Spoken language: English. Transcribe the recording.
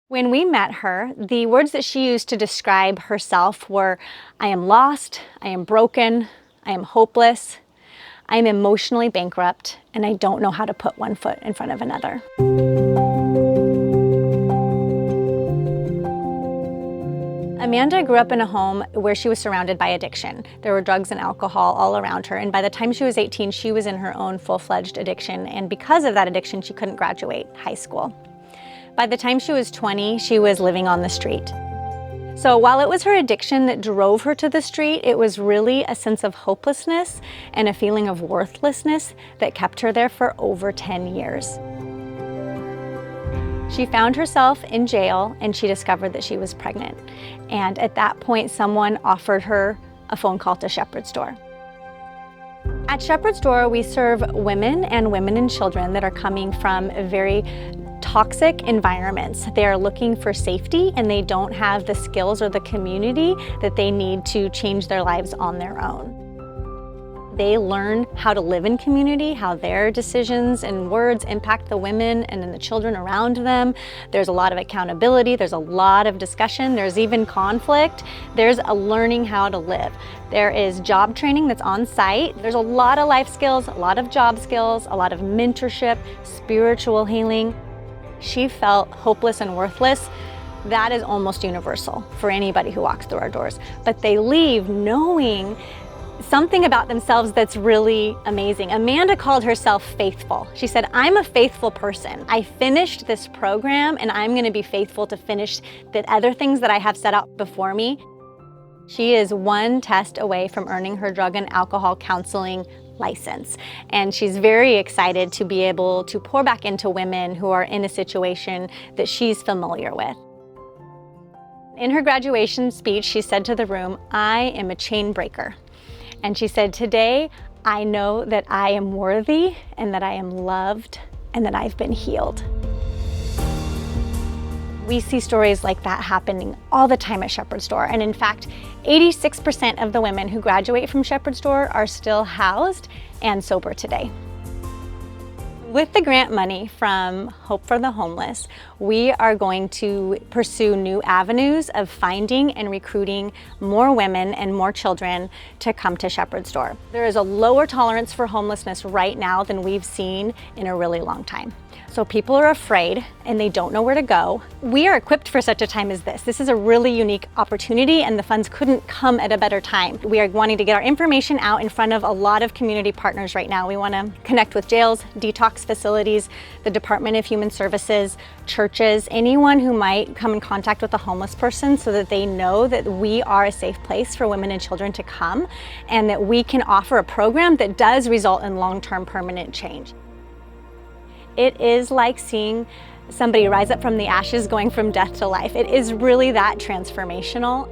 When we met her, the words that she used to describe herself were, I am lost, I am broken, I am hopeless, I am emotionally bankrupt, and I don't know how to put one foot in front of another. Amanda grew up in a home where she was surrounded by addiction. There were drugs and alcohol all around her, and by the time she was 18, she was in her own full-fledged addiction, and because of that addiction, she couldn't graduate high school. By the time she was 20, she was living on the street. So while it was her addiction that drove her to the street, it was really a sense of hopelessness and a feeling of worthlessness that kept her there for over 10 years. She found herself in jail and she discovered that she was pregnant. And at that point, someone offered her a phone call to Shepherd's Door. At Shepherd's Door, we serve women and children that are coming from very toxic environments. They are looking for safety and they don't have the skills or the community that they need to change their lives on their own. They learn how to live in community, how their decisions and words impact the women and then the children around them. There's a lot of accountability, there's a lot of discussion, there's even conflict. There's a learning how to live. There is job training that's on site. There's a lot of life skills, a lot of job skills, a lot of mentorship, spiritual healing. She felt hopeless and worthless. That is almost universal for anybody who walks through our doors. But they leave knowing something about themselves that's really amazing. Amanda called herself faithful. She said, I'm a faithful person. I finished this program and I'm gonna be faithful to finish the other things that I have set out before me. She is one test away from earning her drug and alcohol counseling license. And she's very excited to be able to pour back into women who are in a situation that she's familiar with. In her graduation speech, she said to the room, I am a chain breaker. And she said, today, I know that I am worthy and that I am loved and that I've been healed. We see stories like that happening all the time at Shepherd's Door. And in fact, 86% of the women who graduate from Shepherd's Door are still housed and sober today. With the grant money from Hope for the Homeless, we are going to pursue new avenues of finding and recruiting more women and more children to come to Shepherd's Door. There is a lower tolerance for homelessness right now than we've seen in a really long time. So people are afraid and they don't know where to go. We are equipped for such a time as this. This is a really unique opportunity and the funds couldn't come at a better time. We are wanting to get our information out in front of a lot of community partners right now. We want to connect with jails, detox facilities, the Department of Human Services, churches, anyone who might come in contact with a homeless person so that they know that we are a safe place for women and children to come and that we can offer a program that does result in long-term permanent change. It is like seeing somebody rise up from the ashes going from death to life. It is really that transformational.